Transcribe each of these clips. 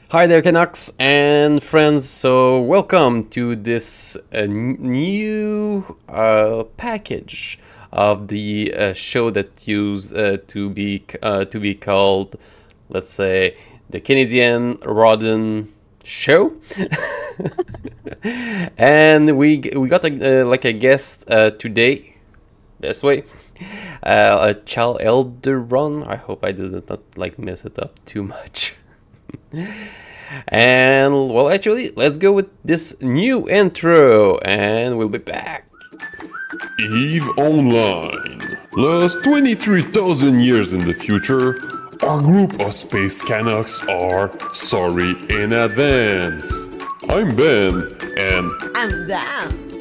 Hi there, Canucks and friends. So, welcome to this new package of the show that used to be called, let's say, the Canadian Rodden Show. And we got a guest today. This way, Kshal Aideron. I hope I did not mess it up too much. And well, actually, let's go with this new intro, and we'll be back. EVE Online. Lost 23,000 years in the future, our group of space Canucks are sorry in advance. I'm Ben, and I'm Dan.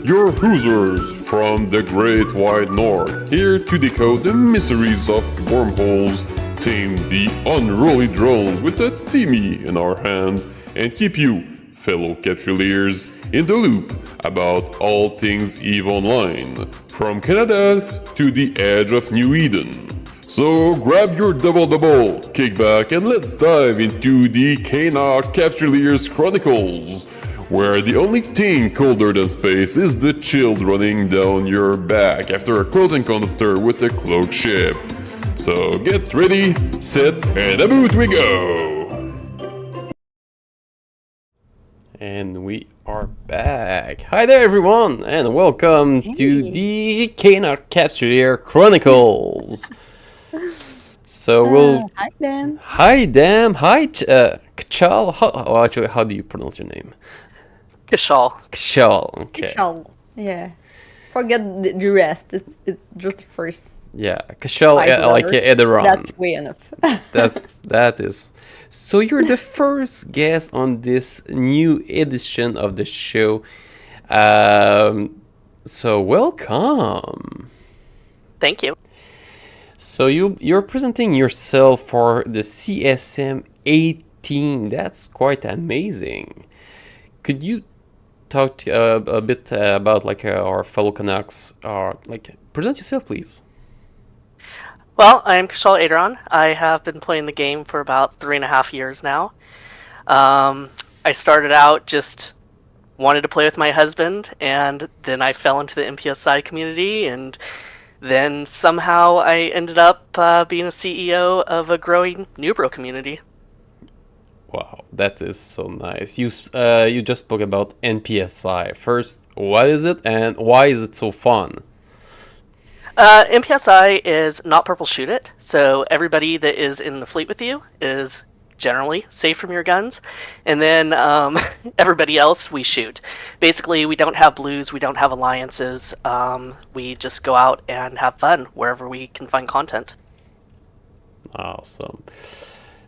your Hoosers from the Great Wide North, here to decode the mysteries of wormholes, tame the unruly drones with a Timmy in our hands, and keep you, fellow capsuleers, in the loop about all things EVE Online, from Canada to the edge of New Eden. So grab your double, kick back, and let's dive into the Cana Capsuleers Chronicles, where the only thing colder than space is the chills running down your back after a close encounter with a cloaked ship. So get ready, set, and about we go! And we are back. Hi there, everyone, and welcome to the Cana Capsuleer Chronicles. So we'll. Hi, Dan. Hi, Dan. Hi, Kshal. Actually, how do you pronounce your name? Kshal. Kshal. Okay. Kshal. Yeah. Forget the rest. It's just the first. Yeah, Kshal, like Aideron. That's way enough. That is. So you're the first guest on this new edition of the show. So welcome. Thank you. So you're presenting yourself for the CSM 18. That's quite amazing. Could you talk a bit about our fellow Canucks? Present yourself, please. Well, I'm Kshal Aideron. I have been playing the game for about 3.5 years now. I started out just wanted to play with my husband, and then I fell into the MPSI community, and then somehow I ended up being a CEO of a growing Newbro community. Wow, that is so nice. You just spoke about NPSI. First, what is it, and why is it so fun? MPSI is not purple shoot it, so everybody that is in the fleet with you is generally safe from your guns, and then everybody else we shoot. Basically, we don't have blues, we don't have alliances. We just go out and have fun wherever we can find content. Awesome.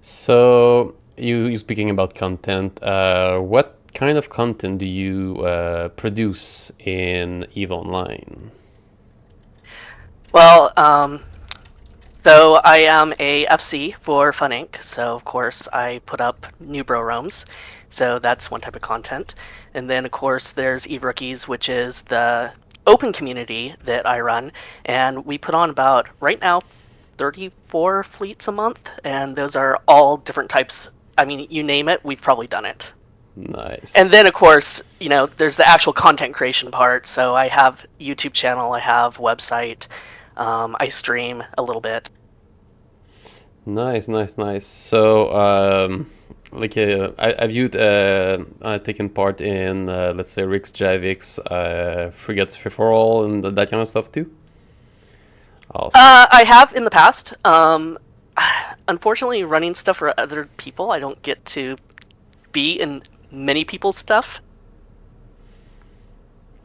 So you speaking about content. What kind of content do you produce in EVE Online? Well, so I am a FC for Fun Inc., so of course I put up Newbro roams, so that's one type of content. And then of course there's Eve Rookies, which is the open community that I run, and we put on about, right now, 34 fleets a month, and those are all different types. I mean, you name it, we've probably done it. Nice. And then, of course, there's the actual content creation part. So I have YouTube channel, I have website, I stream a little bit. Nice. So, have you taken part in, let's say, Rick's Javik's Frigates Free for All and that kind of stuff too? Awesome. I have in the past. Unfortunately, running stuff for other people, I don't get to be in many people's stuff.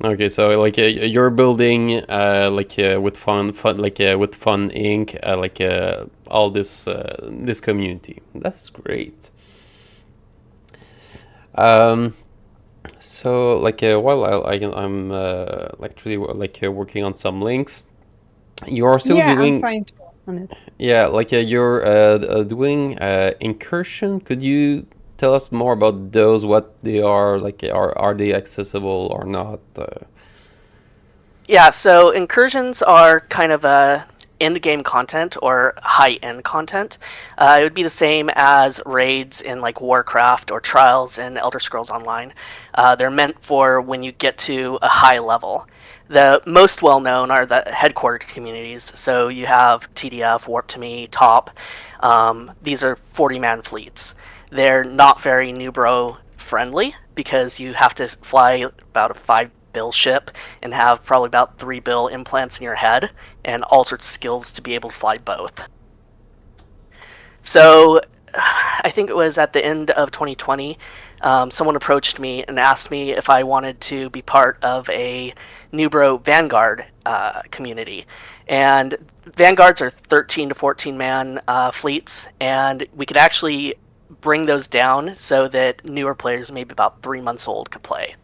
Okay, so you're building with fun with Fun Inc. All this community. That's great. So while I'm actually working on some links, you're also doing. I'm trying to work on it. Yeah, you're doing incursion. Could you tell us more about those? What they are are they accessible or not? Yeah, so incursions are kind of a end-game content or high-end content. It would be the same as raids in like Warcraft or Trials in Elder Scrolls Online. They're meant for when you get to a high level. The most well-known are the headquartered communities. So you have TDF, Warp to Me, Top. These are 40-man fleets. They're not very Newbro friendly because you have to fly about a 5 bill ship and have probably about 3 bill implants in your head and all sorts of skills to be able to fly both. So I think it was at the end of 2020, someone approached me and asked me if I wanted to be part of a Newbro Vanguard community. And Vanguards are 13 to 14 man fleets, and we could actually bring those down so that newer players, maybe about 3 months old, could play.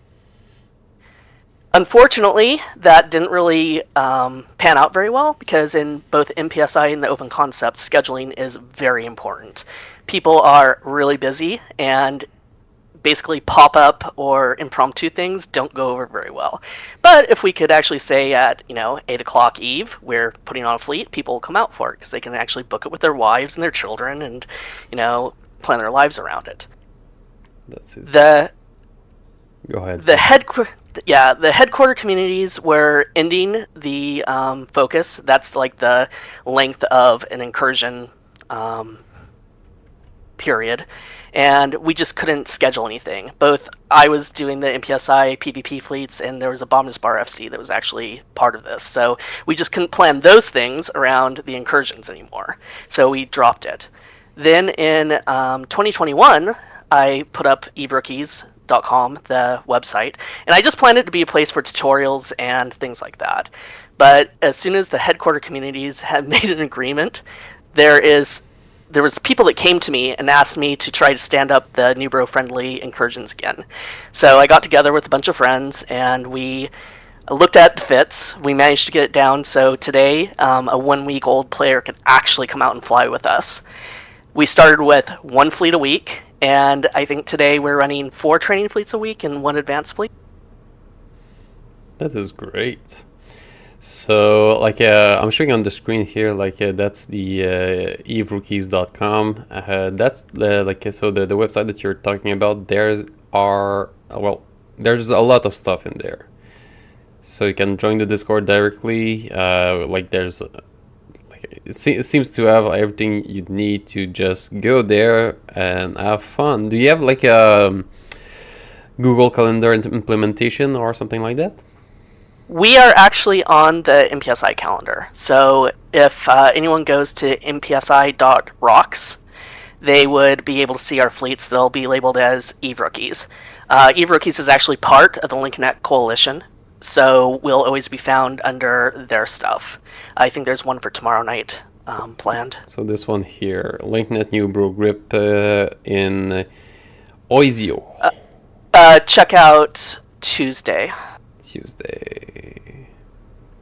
Unfortunately, that didn't really pan out very well because in both MPSI and the Open Concept, scheduling is very important. People are really busy, and basically pop-up or impromptu things don't go over very well. But if we could actually say at 8 o'clock eve, we're putting on a fleet, people will come out for it because they can actually book it with their wives and their children and plan their lives around it. That's it. Go ahead. The headquarter communities were ending the focus. That's like the length of an incursion period. And we just couldn't schedule anything. Both I was doing the MPSI PvP fleets, and there was a Bombers Bar FC that was actually part of this. So we just couldn't plan those things around the incursions anymore. So we dropped it. Then in 2021, I put up evrookies.com, the website, and I just planned it to be a place for tutorials and things like that. But as soon as the headquarter communities had made an agreement, there was people that came to me and asked me to try to stand up the Newbro friendly incursions again. So I got together with a bunch of friends and we looked at the fits. We managed to get it down so today a 1 week old player could actually come out and fly with us. We started with 1 fleet a week, and I think today we're running 4 training fleets a week and 1 advanced fleet. That is great. So, I'm showing on the screen here, that's the evrookies.com. That's so the website that you're talking about. There's a lot of stuff in there. So you can join the Discord directly. It seems to have everything you need to just go there and have fun. Do you have a Google Calendar implementation or something like that? We are actually on the MPSI calendar. So if anyone goes to mpsi.rocks, they would be able to see our fleets. They'll be labeled as evrookies. Evrookies is actually part of the LinkNet Coalition, so we'll always be found under their stuff. I think there's one for tomorrow night planned. So this one here, LinkNet Newbro Grip in Oisio. Check out Tuesday.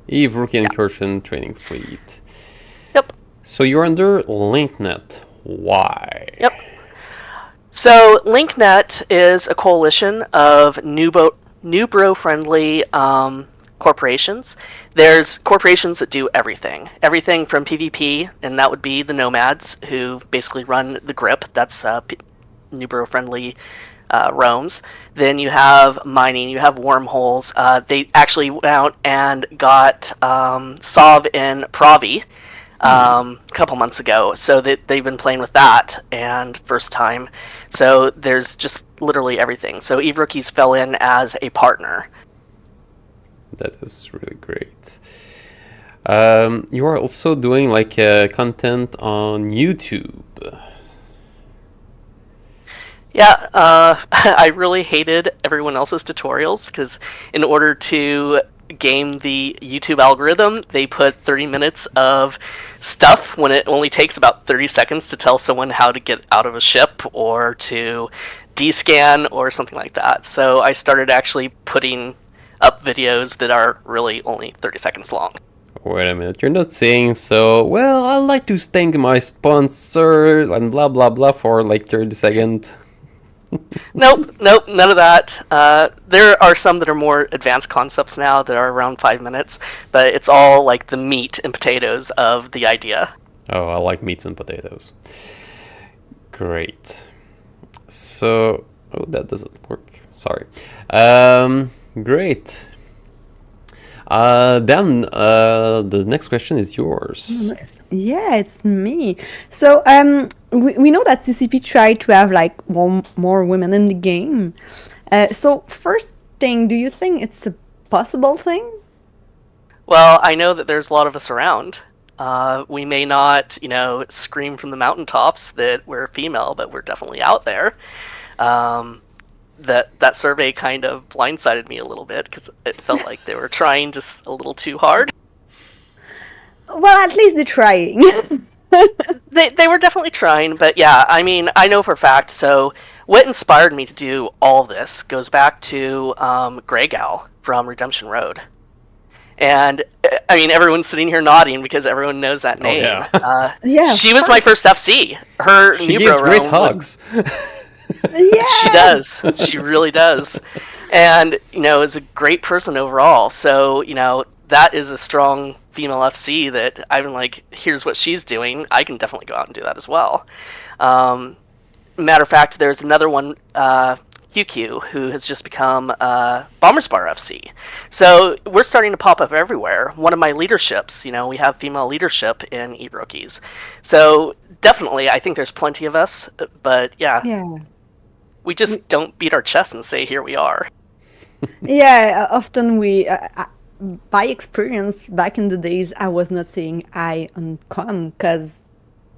Eve Rookie Incursion Training Fleet. Yep. So you're under LinkNet. Why? Yep. So LinkNet is a coalition of Newbro-friendly corporations. There's corporations that do everything from PvP, and that would be the Nomads, who basically run the Grip. That's Newbro-friendly roams. Then you have mining, you have wormholes. They actually went out and got Sov in Pravi a couple months ago, so they've been playing with that and first time. So there's just literally everything. So Eve Rookies fell in as a partner. That is really great. You are also doing content on YouTube. Yeah, I really hated everyone else's tutorials because in order to game the YouTube algorithm, they put 30 minutes of stuff when it only takes about 30 seconds to tell someone how to get out of a ship or to descan or something like that. So I started actually putting up videos that are really only 30 seconds long. Wait a minute, you're not saying so, well, I'd like to thank my sponsor and blah blah blah for 30 seconds. Nope, none of that. There are some that are more advanced concepts now that are around 5 minutes, but it's all like the meat and potatoes of the idea. Oh, I like meats and potatoes. Great. So, oh, that doesn't work. Sorry. Great. Dan, the next question is yours. Yeah, it's me. So, we know that CCP tried to have like more women in the game. So, first thing, do you think it's a possible thing? Well, I know that there's a lot of us around. We may not, scream from the mountaintops that we're female, but we're definitely out there. That survey kind of blindsided me a little bit because it felt like they were trying just a little too hard. Well, at least they're trying. They were definitely trying, but yeah, I mean, I know for a fact. So what inspired me to do all this goes back to Grey Gal from Redemption Road. And I mean, everyone's sitting here nodding because everyone knows that name. Yeah. Yeah, she was my first FC. Her She Newbro gives great realm hugs. Yeah. She does. She really does. And, is a great person overall. So, that is a strong female FC that I've been like, here's what she's doing. I can definitely go out and do that as well. Matter of fact, there's another one, QQ, who has just become Bombers Bar FC. So we're starting to pop up everywhere. One of my leaderships, we have female leadership in Eat Rookies. So definitely, I think there's plenty of us. But Yeah. we just don't beat our chest and say, here we are. Yeah, often by experience, back in the days, I was not saying I on com because,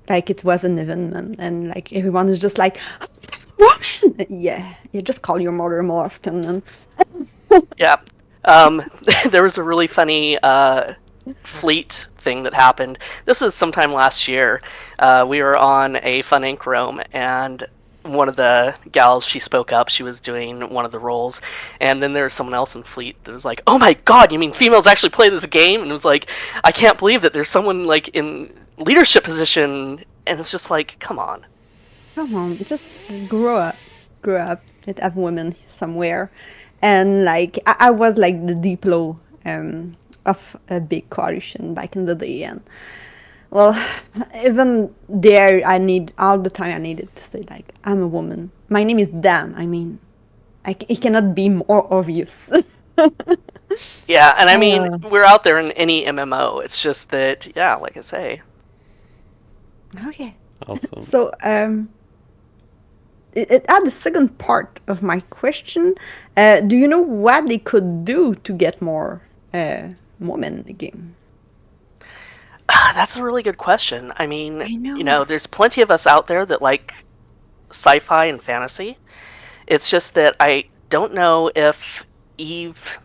like, it was an event and like everyone is just like, what? Yeah, you just call your mother more often. And Yeah. There was a really funny fleet thing that happened. This was sometime last year. We were on a Fun Inc. roam, and one of the gals, she spoke up. She was doing one of the roles, and then there was someone else in fleet that was like, "Oh my god, you mean females actually play this game?" And it was like, I can't believe that there's someone like in leadership position, and it's just like, come on. come on, just grow up, and have women somewhere. And like I was like the diplo of a big coalition back in the day, and well, even there, all the time I needed to say like I'm a woman. My name is Dan. I mean, it cannot be more obvious. Yeah, and I mean, we're out there in any MMO. It's just that, yeah, like I say. Okay. Awesome. So it had the second part of my question. Do you know what they could do to get more women in the game? That's a really good question. I mean, I know. there's plenty of us out there that like sci-fi and fantasy. It's just that I don't know if Eve...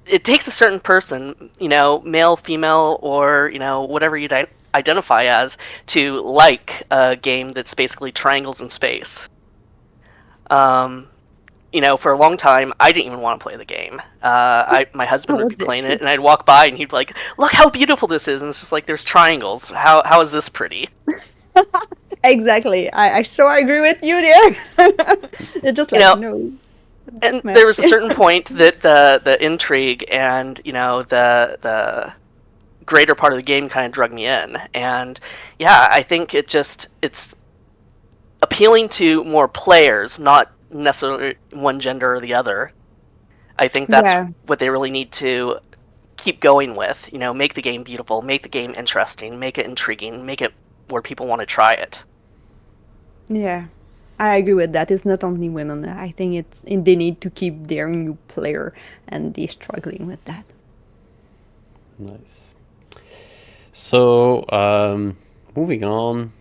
It takes a certain person, male, female, or, whatever you identify as, to like a game that's basically triangles in space. For a long time, I didn't even want to play the game. My husband would be playing it, and I'd walk by, and he'd be like, "Look how beautiful this is!" And it's just like, there's triangles. How is this pretty? Exactly. I so agree with you there. It's just like no. And there was a certain point that the intrigue and the greater part of the game kind of drug me in, and yeah, I think it's appealing to more players, not necessarily one gender or the other. I think that's what they really need to keep going with. Make the game beautiful, make the game interesting, make it intriguing, make it where people want to try it. Yeah, I agree with that. It's not only women. I think they need to keep their new player, and they're struggling with that. Nice. So, moving on,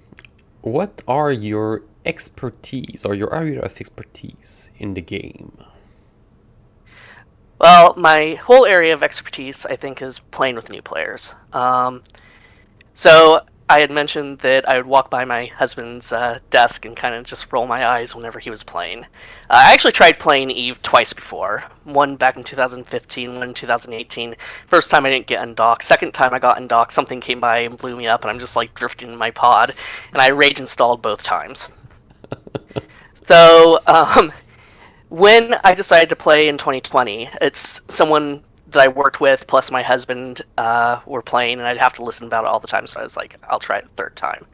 what are your expertise or your area of expertise in the game? Well, my whole area of expertise, I think, is playing with new players. So I had mentioned that I would walk by my husband's desk and kind of just roll my eyes whenever he was playing. I actually tried playing Eve twice before. One back in 2015, one in 2018. First time I didn't get undocked. Second time I got undocked, something came by and blew me up, and I'm just like drifting in my pod. And I rage installed both times. So, when I decided to play in 2020, it's someone that I worked with plus my husband were playing, and I'd have to listen about it all the time. So I was like, I'll try it a third time.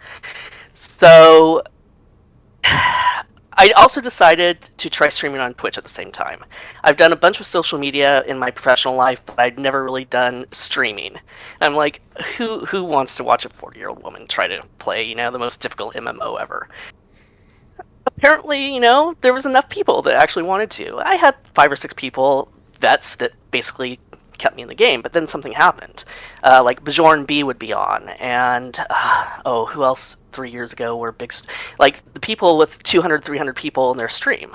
So I also decided to try streaming on Twitch at the same time. I've done a bunch of social media in my professional life, but I'd never really done streaming. I'm like, who wants to watch a 40-year-old woman try to play, the most difficult MMO ever? Apparently, there was enough people that actually wanted to. I had 5 or 6 people, vets, that basically kept me in the game, but then something happened. Like Bjorn B would be on, and who else 3 years ago were big, like the people with 200, 300 people in their stream.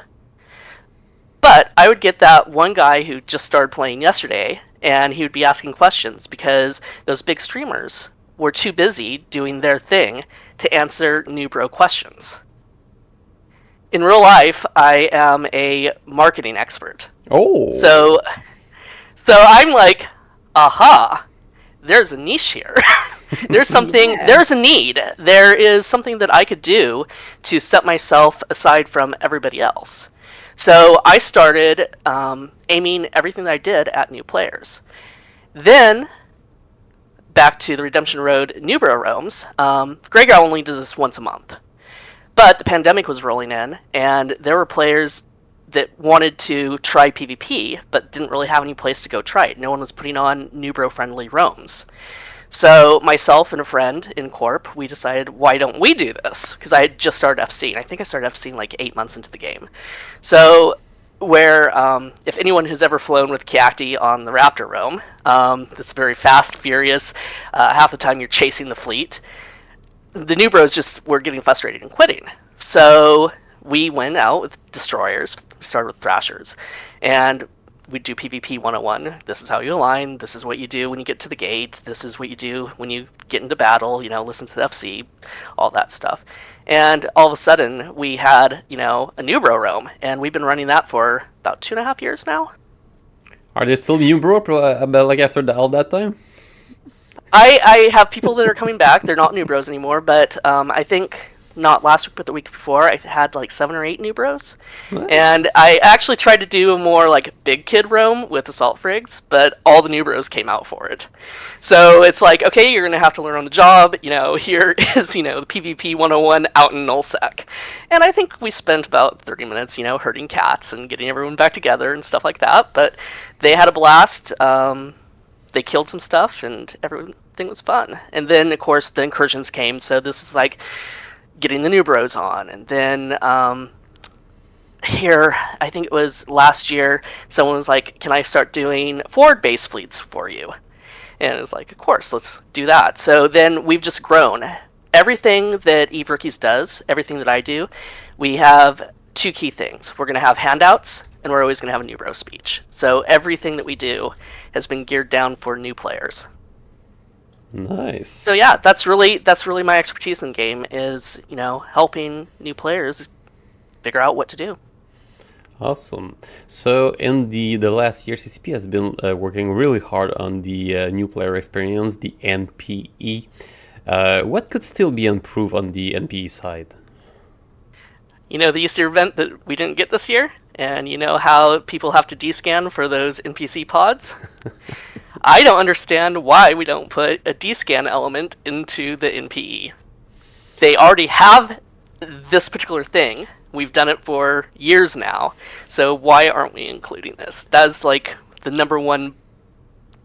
But I would get that one guy who just started playing yesterday, and he would be asking questions because those big streamers were too busy doing their thing to answer Newbro questions. In real life, I am a marketing expert. Oh. So I'm like, aha, there's a niche here. There's something, there's a need. There is something that I could do to set myself aside from everybody else. So I started aiming everything that I did at new players. Then, back to the Redemption Road Newbro Realms, Gregor only does this once a month. But the pandemic was rolling in, and there were players that wanted to try PvP, but didn't really have any place to go try it. No one was putting on Newbro-friendly roams. So myself and a friend in Corp, we decided, why don't we do this? Because I had just started FC, and I think I started FC like 8 months into the game. So where, if anyone who's ever flown with Kiakti on the Raptor roam, that's very fast, furious, half the time you're chasing the fleet, the Newbros just were getting frustrated and quitting. So we went out with destroyers, we started with thrashers, and we'd do PvP 101. This is how you align, this is what you do when you get to the gate, this is what you do when you get into battle, listen to the FC, all that stuff. And all of a sudden, we had, a Newbro roam, and we've been running that for about 2.5 years now. Are they still Newbro, like after all that time? I have people that are coming back. They're not Newbros anymore, but I think not last week, but the week before, I had like 7 or 8 Newbros. Nice. And I actually tried to do a more like big kid roam with Assault Frigs, but all the Newbros came out for it. So it's like, okay, you're going to have to learn on the job. Here is, the PvP 101 out in Nullsec. And I think we spent about 30 minutes, herding cats and getting everyone back together and stuff like that. But they had a blast. They killed some stuff, and everything was fun. And then, of course, the incursions came, so this is like getting the Newbros on. And then here, I think it was last year, someone was like, can I start doing forward-base fleets for you? And it was like, of course, let's do that. So then we've just grown. Everything that Eve Rookies does, everything that I do, we have 2 key things. We're going to have handouts, and we're always going to have a Newbro speech. So everything that we do has been geared down for new players. Nice. So yeah, that's really my expertise in the game is, helping new players figure out what to do. Awesome. So in the last year, CCP has been working really hard on the new player experience, the NPE. What could still be improved on the NPE side? The Easter event that we didn't get this year? And how people have to descan for those NPC pods? I don't understand why we don't put a descan element into the NPE. They already have this particular thing. We've done it for years now. So why aren't we including this? That's like the number one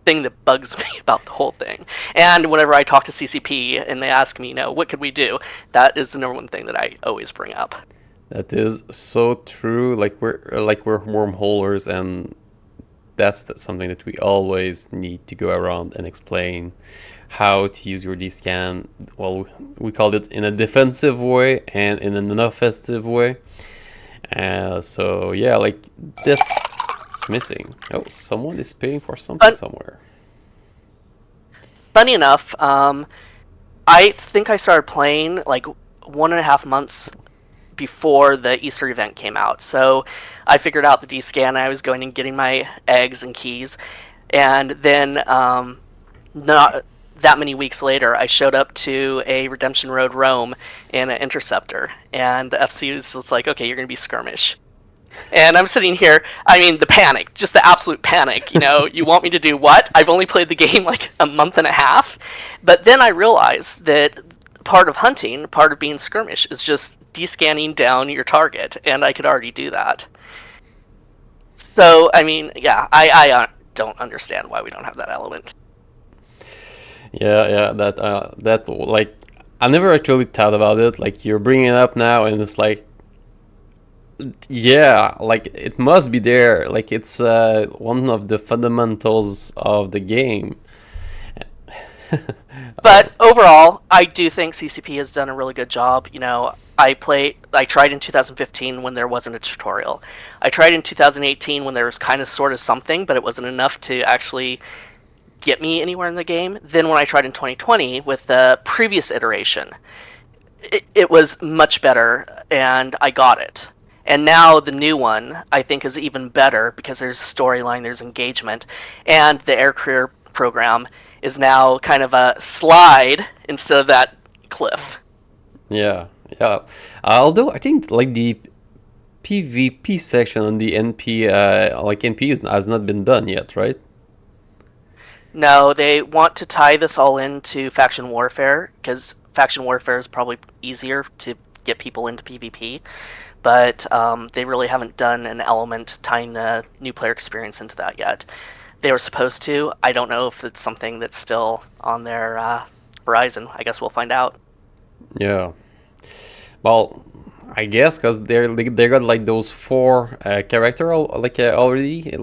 thing that bugs me about the whole thing. And whenever I talk to CCP and they ask me, what could we do? That is the number one thing that I always bring up. That is so true. Like we're wormholers, and that's something that we always need to go around and explain how to use your descan. Well, we called it in a defensive way and in an offensive way. So yeah, like that's missing. Oh, someone is paying for something somewhere. Funny enough, I think I started playing like 1.5 months before the Easter event came out. So I figured out the descan. I was going and getting my eggs and keys, and then not that many weeks later, I showed up to a Redemption Road roam in an interceptor, and the FC was just like, okay, you're going to be skirmish. And I'm sitting here, I mean, the panic, just the absolute panic. You want me to do what? I've only played the game like a month and a half. But then I realized that part of hunting, part of being skirmish, is just descanning down your target, and I could already do that. So, I mean, yeah, I don't understand why we don't have that element. Yeah, that like I never actually thought about it. Like you're bringing it up now, and it's like, yeah, like it must be there. Like it's one of the fundamentals of the game. But overall, I do think CCP has done a really good job. I tried in 2015 when there wasn't a tutorial. I tried in 2018 when there was kind of sort of something, but it wasn't enough to actually get me anywhere in the game. Then when I tried in 2020 with the previous iteration, it was much better, and I got it. And now the new one, I think, is even better because there's storyline, there's engagement, and the air career program is now kind of a slide instead of that cliff. Yeah. Although I think like the PvP section on the NP, has not been done yet, right? No, they want to tie this all into faction warfare because faction warfare is probably easier to get people into PvP. But they really haven't done an element tying the new player experience into that yet. They were supposed to. I don't know if it's something that's still on their horizon. I guess we'll find out. Yeah. Well, I guess because they got like those 4 character already,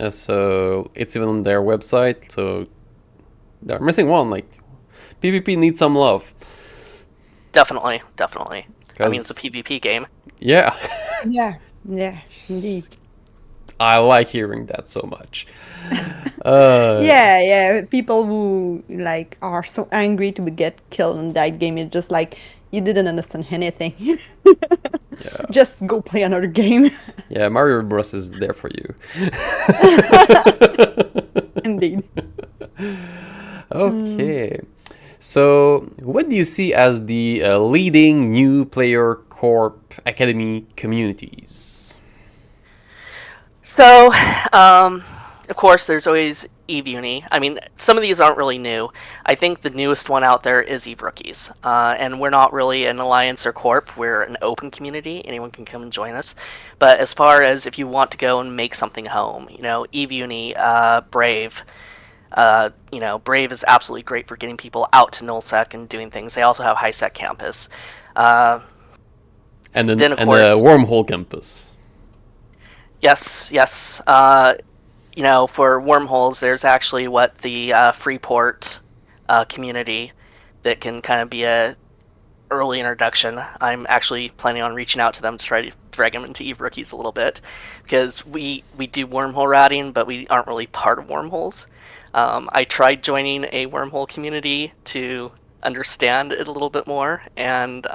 so it's even on their website. So they're missing one. Like PvP needs some love. Definitely. I mean, it's a PvP game. Yeah. Yeah, indeed. I like hearing that so much. Yeah. People who like are so angry to get killed in that game, it's just like you didn't understand anything. Just go play another game. Yeah, Mario Bros is there for you. Indeed. Okay. So, what do you see as the leading new player corp academy communities? So, of course, there's always Eve Uni. I mean, some of these aren't really new. I think the newest one out there is Eve Rookies. And we're not really an alliance or corp. We're an open community. Anyone can come and join us. But as far as if you want to go and make something home, Eve Uni, Brave. Brave is absolutely great for getting people out to nullsec and doing things. They also have high-sec campus. And then of course, the wormhole campus. Yes. For wormholes, there's actually the Freeport community that can kind of be a early introduction. I'm actually planning on reaching out to them to try to drag them into Eve Rookies a little bit because we do wormhole ratting, but we aren't really part of wormholes. I tried joining a wormhole community to understand it a little bit more, and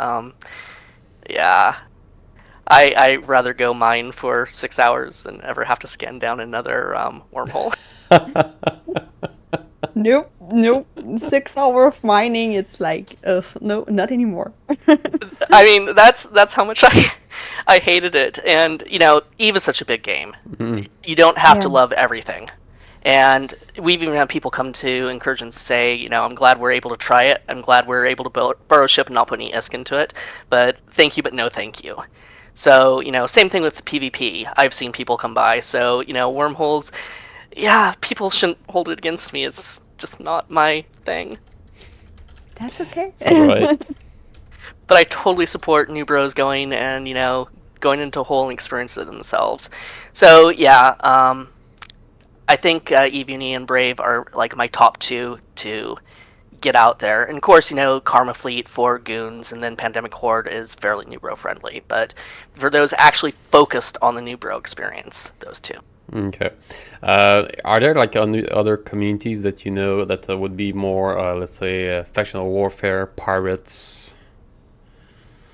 I'd rather go mine for 6 hours than ever have to scan down another wormhole. Nope. 6 hours of mining, it's like, no, not anymore. I mean, that's how much I hated it. And, Eve is such a big game. Mm-hmm. You don't have to love everything. And we've even had people come to Incursions say, I'm glad we're able to try it. I'm glad we're able to burrow ship and not put any ISK into it. But thank you, but no thank you. So, same thing with PvP. I've seen people come by. So, wormholes, people shouldn't hold it against me. It's just not my thing. That's okay. That's all right. But I totally support Newbros going and, going into a hole and experience it themselves. So, I think Eve Uni and Brave are like my top 2 to get out there. And of course, Karma Fleet for Goons and then Pandemic Horde is fairly Newbro friendly. But for those actually focused on the Newbro experience, those 2. Okay. Are there like other communities that that would be more, let's say, factional warfare, pirates?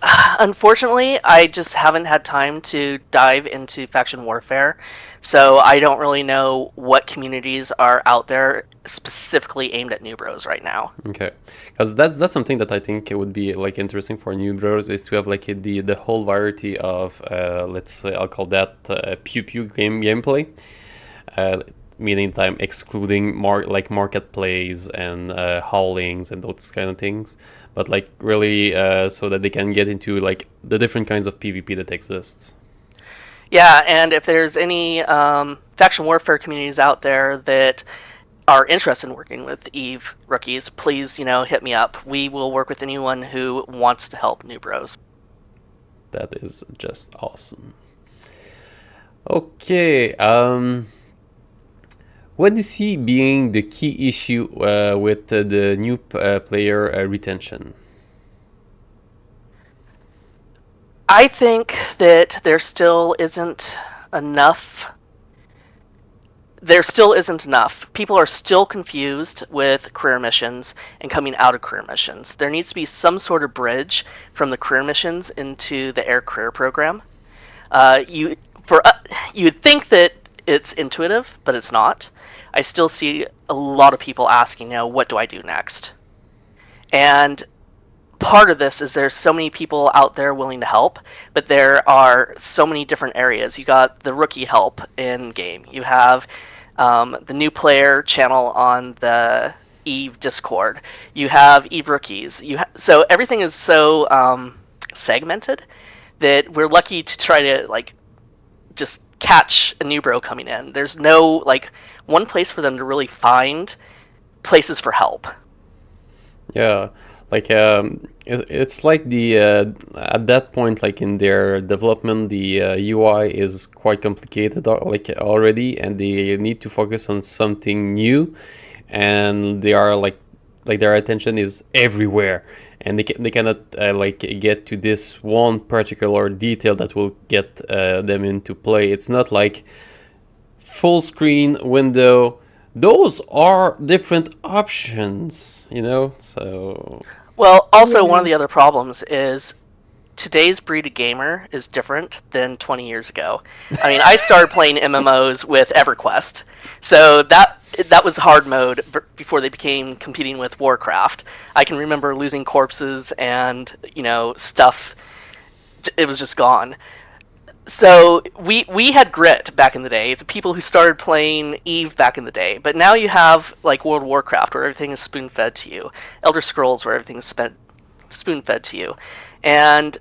Unfortunately, I just haven't had time to dive into faction warfare, so I don't really know what communities are out there specifically aimed at Newbros right now. Okay, because that's something that I think it would be like interesting for new bros is to have like the whole variety of let's say I'll call that pew pew gameplay, uh, meaning time excluding like market plays and howlings and those kind of things, but like really so that they can get into like the different kinds of PvP that exists. Yeah, and if there's any faction warfare communities out there that are interested in working with Eve rookies, please, hit me up. We will work with anyone who wants to help new bros. That is just awesome. Okay, what do you see being the key issue with the new player retention? I think that there still isn't enough. People are still confused with career missions and coming out of career missions. There needs to be some sort of bridge from the career missions into the air career program. You'd think that it's intuitive, but it's not. I still see a lot of people asking, what do I do next? And part of this is there's so many people out there willing to help, but there are so many different areas. You got the rookie help in game. You have the new player channel on the Eve Discord. You have Eve rookies. So everything is so segmented that we're lucky to try to like just catch a new bro coming in. There's no like one place for them to really find places for help. Yeah, like it's like the at that point, like in their development, the UI is quite complicated, like already, and they need to focus on something new, and they are like their attention is everywhere, and they cannot like get to this one particular detail that will get them into play. It's not like full screen window. Those are different options, so Well, also one of the other problems is today's breed of gamer is different than 20 years ago. I mean, I started playing MMOs with EverQuest, so that was hard mode before they became competing with Warcraft. I can remember losing corpses and stuff. It was just gone. So we had grit back in the day, the people who started playing Eve back in the day. But now you have like World of Warcraft where everything is spoon fed to you, Elder Scrolls where everything is spoon fed to you, and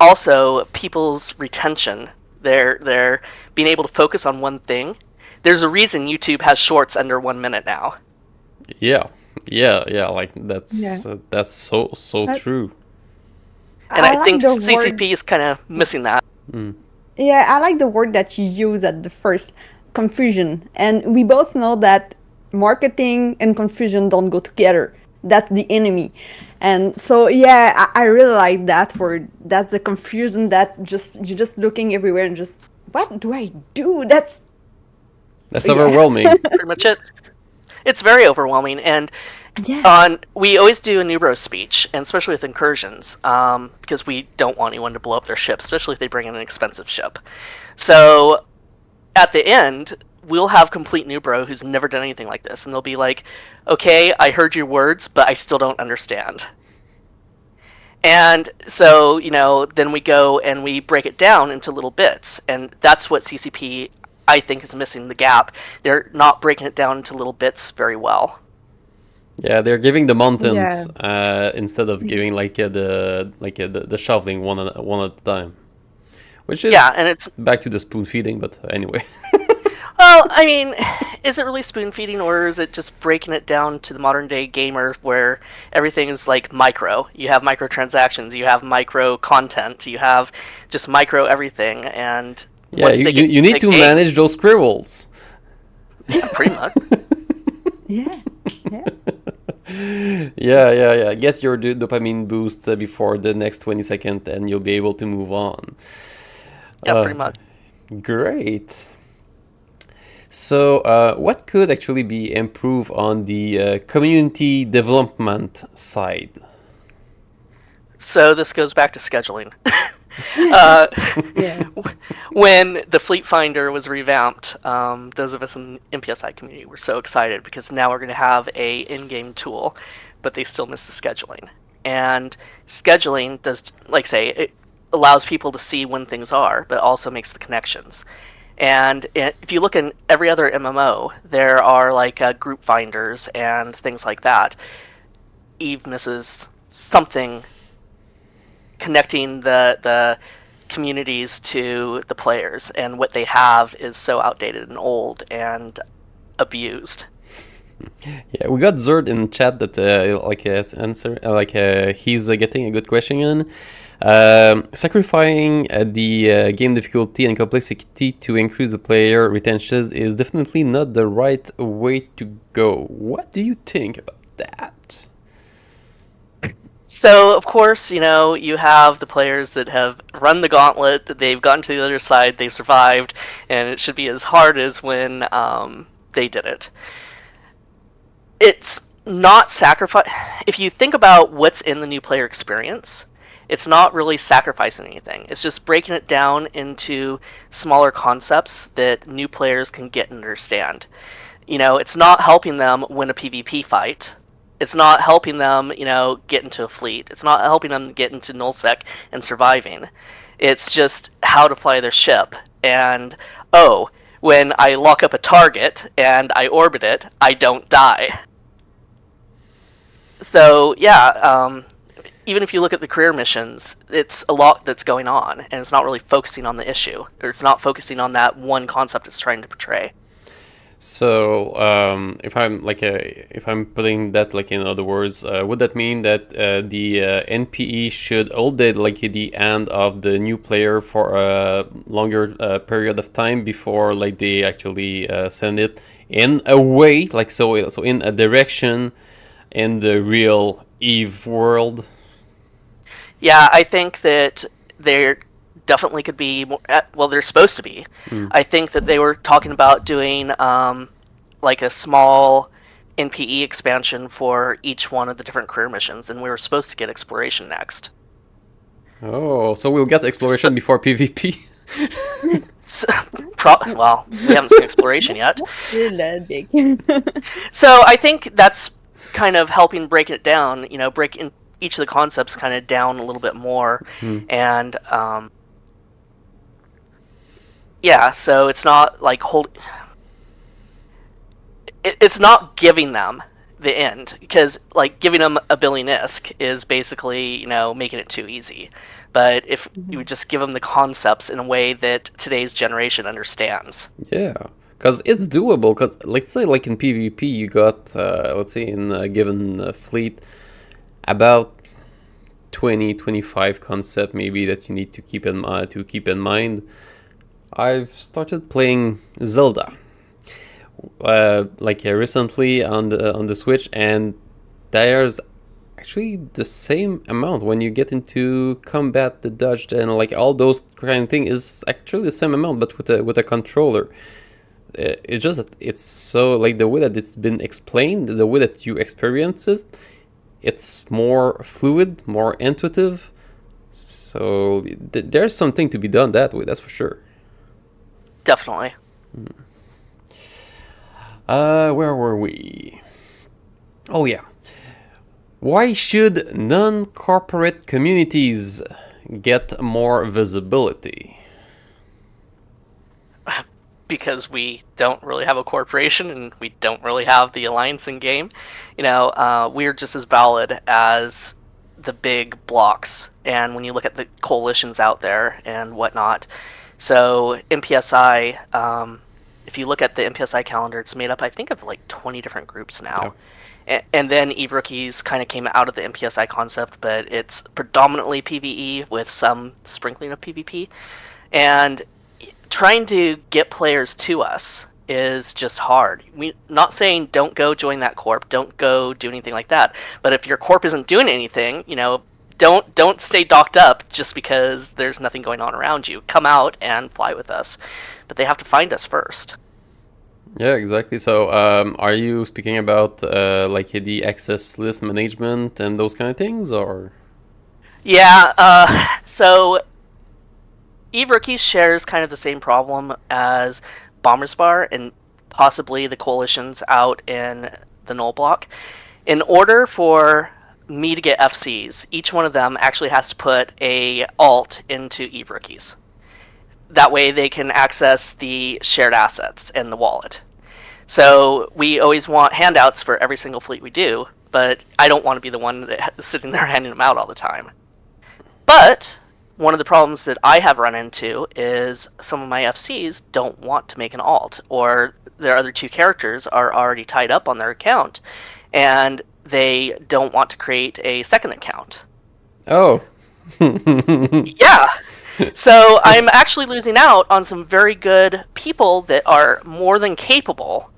also people's retention. They're being able to focus on one thing. There's a reason YouTube has shorts under 1 minute now. yeah, like that's so true. And I think like the CCP word. is kind of missing that. Yeah, I like the word that you use at the first, confusion. And we both know that marketing and confusion don't go together. That's the enemy. And so yeah, I really like that word. That's the confusion that you're just looking everywhere and just what do I do? That's Yeah. overwhelming. Pretty much it. It's very overwhelming, and Yeah. we always do a Newbro speech, and especially with incursions, because we don't want anyone to blow up their ship, especially if they bring in an expensive ship. So at the end, we'll have complete Newbro who's never done anything like this, and they'll be like, "Okay, I heard your words, but I still don't understand." And so, then we go and we break it down into little bits, and that's what CCP I think is missing the gap. They're not breaking it down into little bits very well. Yeah, they're giving the mountains Yeah. instead of giving like the shoveling one at a time, which is Yeah, and it's back to the spoon feeding. But anyway, well, I mean, is it really spoon feeding, or is it just breaking it down to the modern day gamer where everything is like micro? You have microtransactions, you have micro content, you have just micro everything, and yeah, once they get you need the to game, manage those squirrels. yeah, pretty much. Yeah. Yeah. Yeah. Get your dopamine boost before the next 20 seconds, and you'll be able to move on. Yeah, pretty much. Great. So, what could actually be improved on the community development side? So this goes back to scheduling. uh, Yeah. when the Fleet Finder was revamped, those of us in the MPSI community were so excited because now we're going to have a in-game tool, but they still miss the scheduling. And scheduling does, like say, it allows people to see when things are, but also makes the connections. And if you look in every other MMO, there are like group finders and things like that. Eve misses something connecting the communities to the players, and what they have is so outdated and old and abused. Yeah, we got Zerd in chat that he's getting a good question in. Sacrificing the game difficulty and complexity to increase the player retention is definitely not the right way to go. What do you think about that? So, of course, you have the players that have run the gauntlet, they've gotten to the other side, they've survived, and it should be as hard as when they did it. It's not sacrifice. If you think about what's in the new player experience, it's not really sacrificing anything. It's just breaking it down into smaller concepts that new players can get and understand. It's not helping them win a PvP fight. It's not helping them, get into a fleet. It's not helping them get into nullsec and surviving. It's just how to fly their ship. And, when I lock up a target and I orbit it, I don't die. So, yeah, even if you look at the career missions, it's a lot that's going on, and it's not really focusing on the issue, or it's not focusing on that one concept it's trying to portray. So, if I'm putting that in other words, would that mean that the NPE should hold the end of the new player for a longer period of time before they actually send it in a way so in a direction in the real Eve world? Yeah, I think that they're definitely could be more, well, they're supposed to be. I think that they were talking about doing a small NPE expansion for each one of the different career missions, and we were supposed to get exploration next. Oh, so we'll get exploration before PvP? Well, we haven't seen exploration yet. Really that big. So I think that's kind of helping break it down, break in each of the concepts kind of down a little bit more. And yeah, so it's not it's not giving them the end, because giving them a Billy-Nisk is basically making it too easy. But if you just give them the concepts in a way that today's generation understands. Yeah, because it's doable. Because let's say in PvP you got let's say in a given fleet about 20-25 concept maybe that you need to keep in mind. I've started playing Zelda recently on the Switch, and there's actually the same amount when you get into combat, the dodge, and all those kind of thing is actually the same amount, but with a controller. It's just that it's so the way that it's been explained, the way that you experience it, it's more fluid, more intuitive. So there's something to be done that way, that's for sure. Definitely. Where were we? Oh yeah. Why should non-corporate communities get more visibility? Because we don't really have a corporation and we don't really have the alliance in game. We're just as valid as the big blocks, and when you look at the coalitions out there and whatnot. So MPSI, if you look at the MPSI calendar, it's made up, I think, of 20 different groups now. Yeah. And then Eve Rookies kind of came out of the MPSI concept, but it's predominantly PvE with some sprinkling of PvP. And trying to get players to us is just hard. We're not saying don't go join that corp, don't go do anything like that. But if your corp isn't doing anything, don't stay docked up just because there's nothing going on around you. Come out and fly with us. But they have to find us first. Yeah, exactly. So are you speaking about the access list management and those kind of things, or? Yeah, so Eve Rookies shares kind of the same problem as Bomber's Bar and possibly the coalitions out in the Null Block. In order for me to get FCs, each one of them actually has to put a alt into Eve Rookies. That way they can access the shared assets in the wallet. So we always want handouts for every single fleet we do, but I don't want to be the one that's sitting there handing them out all the time. But one of the problems that I have run into is some of my FCs don't want to make an alt, or their other two characters are already tied up on their account, and they don't want to create a second account. Oh. Yeah. So I'm actually losing out on some very good people that are more than capable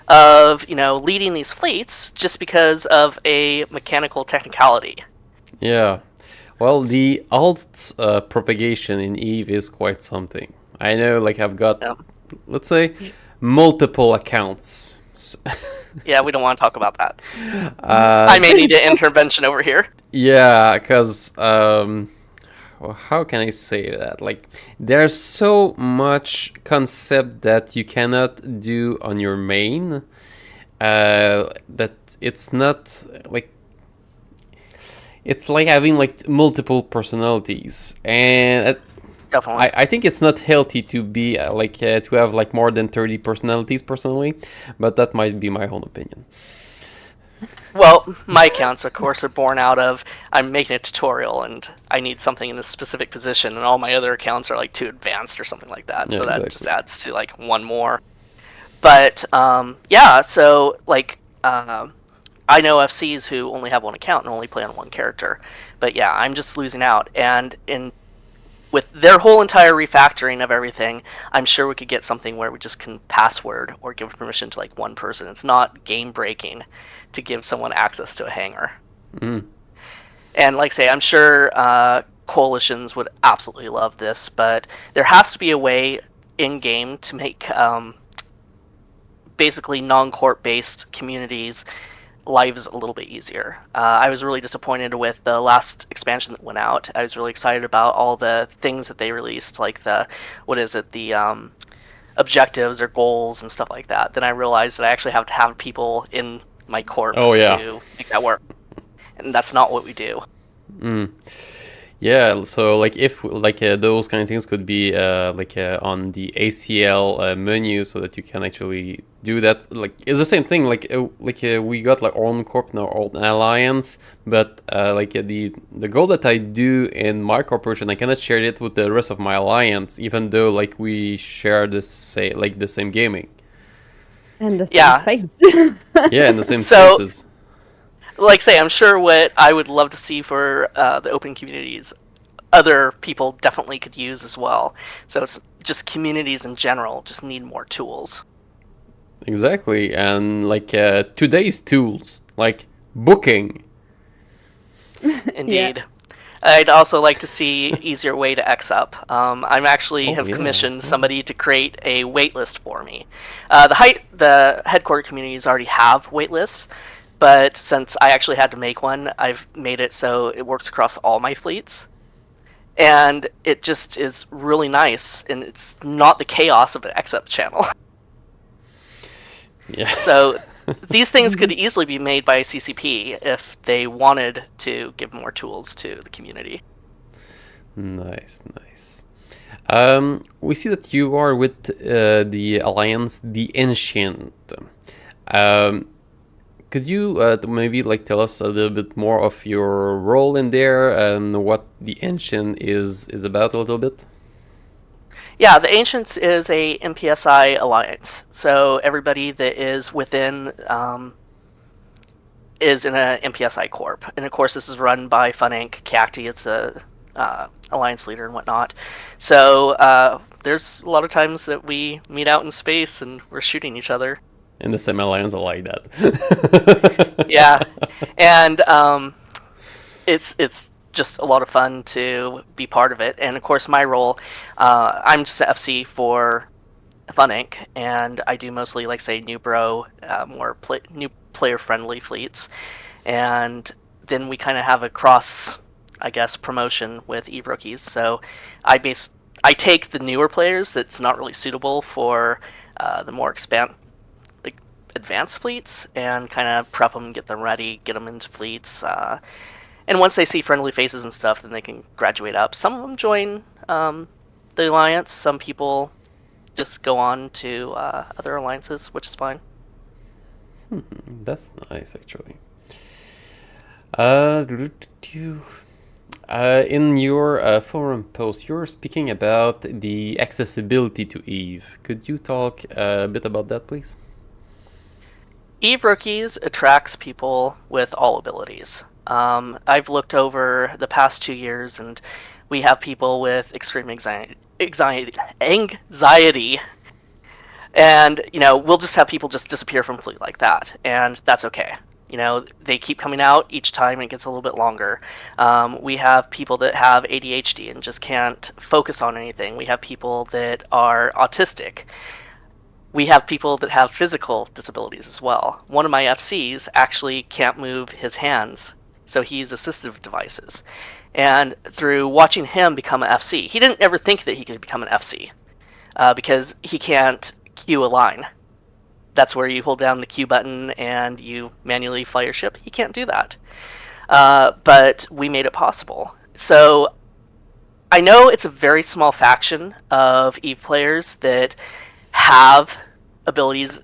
of, leading these fleets just because of a mechanical technicality. Yeah. Well, the alt propagation in Eve is quite something. I know, like, I've got, let's say, multiple accounts. Yeah, we don't want to talk about that. I may need an intervention over here. Yeah, because, well, how can I say that? Like, there's so much concept that you cannot do on your main that it's not, like, it's like having like multiple personalities, and Definitely. I think it's not healthy to be to have like more than 30 personalities personally, but that might be my own opinion. Well, my accounts, of course, are born out of I'm making a tutorial and I need something in a specific position, and all my other accounts are like too advanced or something like that. Yeah, so that exactly. just adds to like one more. But yeah, so like I know FCs who only have one account and only play on one character. But yeah, I'm just losing out. And with their whole entire refactoring of everything, I'm sure we could get something where we just can password or give permission to like one person. It's not game breaking to give someone access to a hangar. Mm. And like I say, I'm sure coalitions would absolutely love this, but there has to be a way in game to make basically non-corp based communities lives a little bit easier. I was really disappointed with the last expansion that went out. I was really excited about all the things that they released, like the objectives or goals and stuff like that. Then I realized that I actually have to have people in my corp to make that work, and that's not what we do. Mm. Yeah, so like if those kind of things could be on the ACL menu, so that you can actually do that. Like it's the same thing. We got like our own corp and our own alliance, but the goal that I do in my corporation, I cannot share it with the rest of my alliance, even though like we share the same gaming. And the same space. Yeah, in the same So, spaces. like say, I'm sure what I would love to see for the open communities, other people definitely could use as well. So it's just communities in general just need more tools. Exactly, and like today's tools, like booking. Indeed. Yeah. I'd also like to see easier way to X up. I'm actually have commissioned somebody to create a waitlist for me. The headquarter communities already have waitlists, but since I actually had to make one, I've made it so it works across all my fleets. And it just is really nice, and it's not the chaos of an X-Up channel. Yeah. So these things could easily be made by CCP if they wanted to give more tools to the community. Nice. We see that you are with the Alliance, the Ancient. Could you maybe tell us a little bit more of your role in there and what the Ancient is about a little bit? Yeah, the Ancients is a MPSI alliance. So everybody that is within is in a MPSI corp. And of course this is run by Fun Inc. Cacti, it's a alliance leader and whatnot. So there's a lot of times that we meet out in space and we're shooting each other. In the same alliance, I like that. Yeah, and it's just a lot of fun to be part of it. And of course, my role, I'm just an FC for Fun Inc., and I do mostly, Newbro, more new player-friendly fleets. And then we kind of have a cross I guess, promotion with Eve rookies. So I take the newer players that's not really suitable for the more advanced fleets and kind of prep them, get them ready, get them into fleets. And once they see friendly faces and stuff, then they can graduate up. Some of them join the alliance. Some people just go on to other alliances, which is fine. That's nice, actually. In your forum post, you're speaking about the accessibility to Eve. Could you talk a bit about that, please? Eve Rookies attracts people with all abilities. I've looked over the past 2 years, and we have people with extreme anxiety, and we'll just have people just disappear from fleet like that, and that's okay. They keep coming out each time, and it gets a little bit longer. We have people that have ADHD and just can't focus on anything. We have people that are autistic. We have people that have physical disabilities as well. One of my FCs actually can't move his hands, so he uses assistive devices. And through watching him become an FC, he didn't ever think that he could become an FC because he can't queue a line. That's where you hold down the Q button and you manually fly your ship. He can't do that. But we made it possible. So I know it's a very small faction of EVE players that have abilities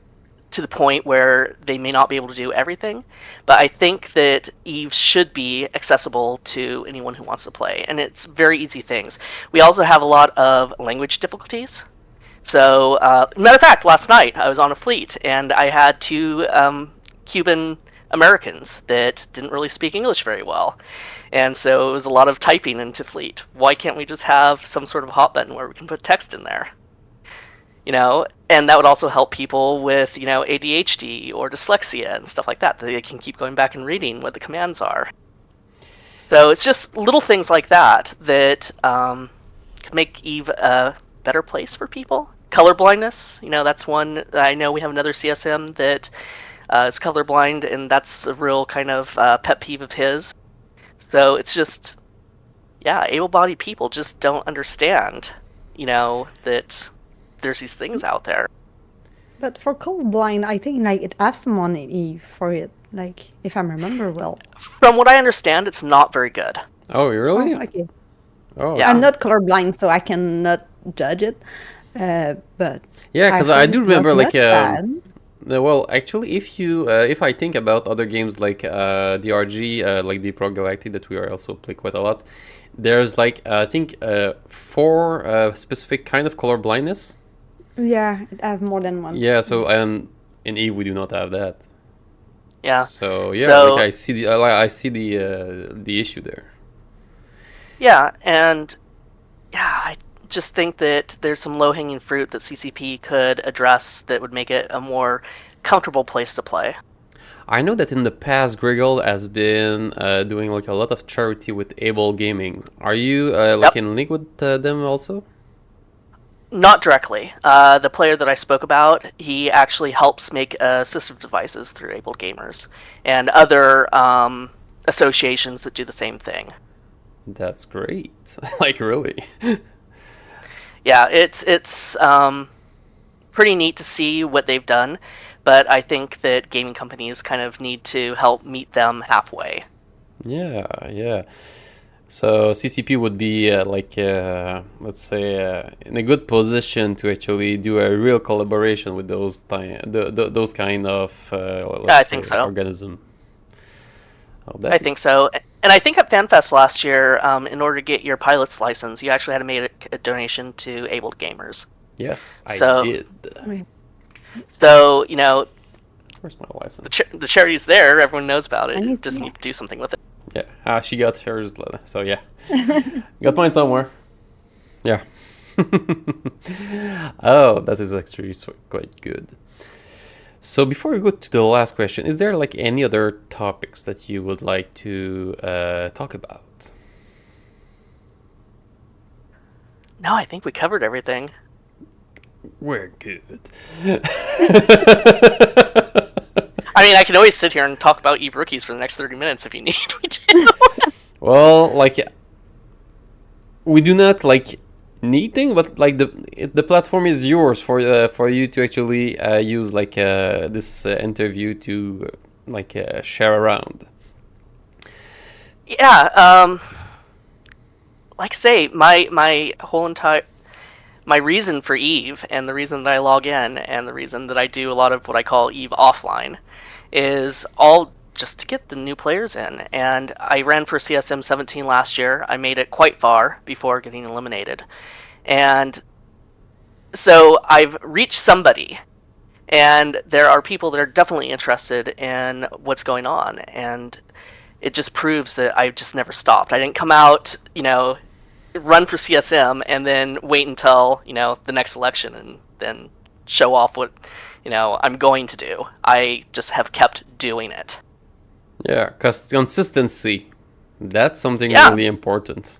to the point where they may not be able to do everything, but I think that EVE should be accessible to anyone who wants to play, and it's very easy things. We also have a lot of language difficulties. So, matter of fact, last night I was on a fleet, and I had 2 Cuban Americans that didn't really speak English very well. And so it was a lot of typing into fleet. Why can't we just have some sort of hot button where we can put text in there? And that would also help people with, ADHD or dyslexia and stuff like that. They can keep going back and reading what the commands are. So it's just little things like that that could make EVE a better place for people. Color blindness, that's one. I know we have another CSM that is colorblind, and that's a real kind of pet peeve of his. So it's just, able-bodied people just don't understand, that there's these things out there. But for colorblind, I think it has someone in Eve for it, if I remember well. From what I understand, it's not very good. Oh, really? Oh, okay. Oh, Yeah. I'm not colorblind, so I cannot judge it. But yeah, because I do remember bad. well, actually, if I think about other games like DRG, like Deep Rock Galactic that we are also play quite a lot, there's I think 4 specific kind of color blindness. Yeah, I have more than one. Yeah, so and in Eve we do not have that. Yeah. So yeah, So- I see the issue there. Yeah, and I just think that there's some low-hanging fruit that CCP could address that would make it a more comfortable place to play. I know that in the past, Griggle has been doing a lot of charity with Able Gaming. Are you Yep. in link with them also? Not directly. The player that I spoke about, he actually helps make assistive devices through Able Gamers and other associations that do the same thing. That's great. Really. Yeah, it's pretty neat to see what they've done, but I think that gaming companies kind of need to help meet them halfway. Yeah. So CCP would be let's say, in a good position to actually do a real collaboration with those those kind of I think so. organism. Oh, I think so. And I think at FanFest last year, in order to get your pilot's license, you actually had to make a donation to Abled Gamers. Yes, I So- did. So, Where's my license? the charity's there, everyone knows about it, I you need just to- need to do something with it. Yeah, she got hers, so yeah. Got mine somewhere. Yeah. Oh, that is actually quite good. So before we go to the last question, is there any other topics that you would like to talk about? No, I think we covered everything. We're good. I mean, I can always sit here and talk about EVE Rookies for the next 30 minutes if you need me to. Well, like we do not like needing, but like the platform is yours for you to actually use like this interview to share around. Yeah, like I say, my whole entire my reason for Eve and the reason that I log in and the reason that I do a lot of what I call Eve offline is all just to get the new players in. And I ran for CSM 17 last year. I made it quite far before getting eliminated. And so I've reached somebody. And there are people that are definitely interested in what's going on. And it just proves that I just never stopped. I didn't come out, run for CSM and then wait until, the next election and then show off what, I'm going to do. I just have kept doing it. Yeah, cause consistency, that's something Yeah. really important.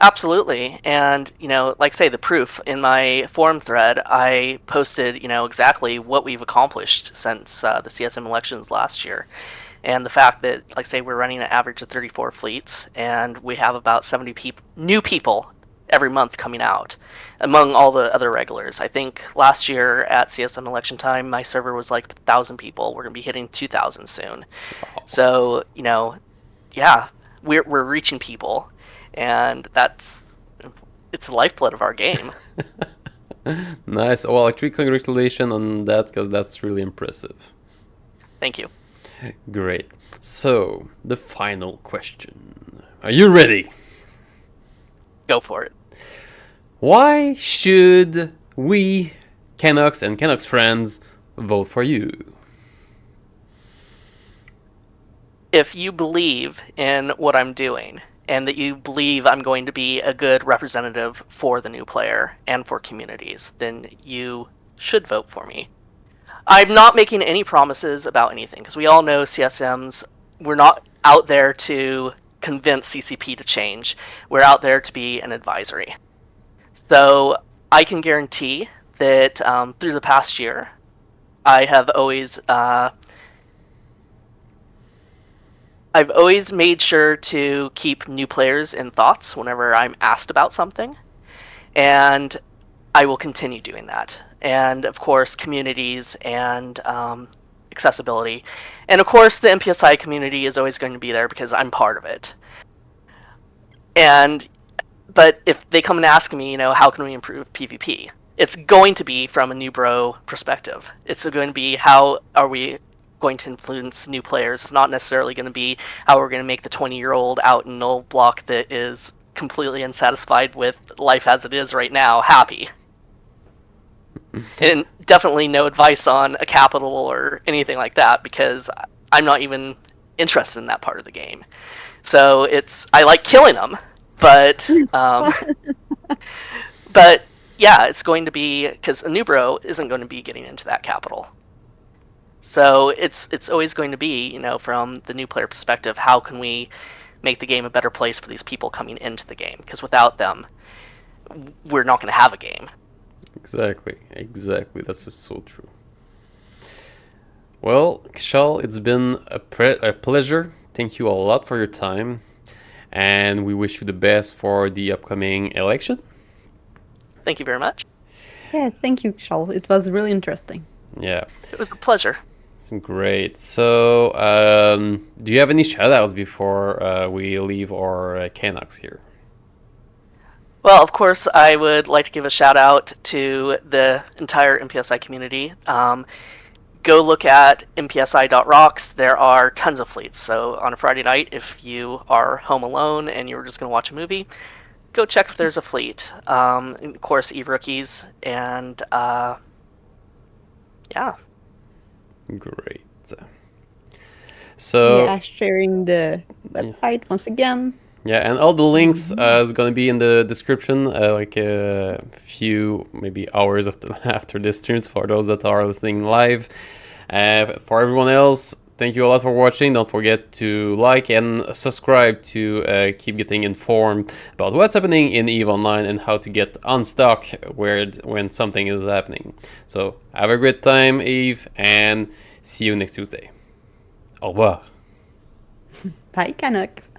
Absolutely. And, like I say, the proof in my forum thread, I posted, exactly what we've accomplished since the CSM elections last year. And the fact that, like I say, we're running an average of 34 fleets, and we have about 70 new people every month coming out, among all the other regulars. I think last year at CSM election time, my server was like 1,000 people. We're going to be hitting 2,000 soon. Wow. So, yeah, we're reaching people, and it's the lifeblood of our game. Nice. Well, actually, congratulations on that, because that's really impressive. Thank you. Great. So, the final question. Are you ready? Go for it. Why should we, Canucks and Canucks friends, vote for you? If you believe in what I'm doing and that you believe I'm going to be a good representative for the new player and for communities, then you should vote for me. I'm not making any promises about anything because we all know CSMs, we're not out there to convince CCP to change. We're out there to be an advisory. So I can guarantee that through the past year, I have always I've always made sure to keep new players in thoughts whenever I'm asked about something, and I will continue doing that. And of course, communities and accessibility, and of course, the MPSI community is always going to be there because I'm part of it. But if they come and ask me, how can we improve PvP? It's going to be from a Newbro perspective. It's going to be how are we going to influence new players. It's not necessarily going to be how we're going to make the 20-year-old out in null block that is completely unsatisfied with life as it is right now happy. And definitely no advice on a capital or anything like that because I'm not even interested in that part of the game. So I like killing them, but but yeah, it's going to be because a Newbro isn't going to be getting into that capital. So it's always going to be, from the new player perspective, how can we make the game a better place for these people coming into the game? Because without them, we're not going to have a game. Exactly. That's just so true. Well, Kshal, it's been a pleasure. Thank you a lot for your time. And we wish you the best for the upcoming election. Thank you very much. Yeah, thank you, Kshal. It was really interesting. Yeah. It was a pleasure. Great. So, do you have any shoutouts before we leave our Canucks here? Well, of course, I would like to give a shout out to the entire MPSI community. Go look at mpsi.rocks. There are tons of fleets. So on a Friday night, if you are home alone and you're just going to watch a movie, go check if there's a fleet. And of course, Eve Rookies. And yeah. Great. So yeah, sharing the website once again. Yeah, and all the links is going to be in the description, like a few maybe hours after this stream for those that are listening live. For everyone else, thank you a lot for watching. Don't forget to like and subscribe to keep getting informed about what's happening in EVE Online and how to get unstuck when something is happening. So have a great time, EVE, and see you next Tuesday. Au revoir. Bye, Canucks.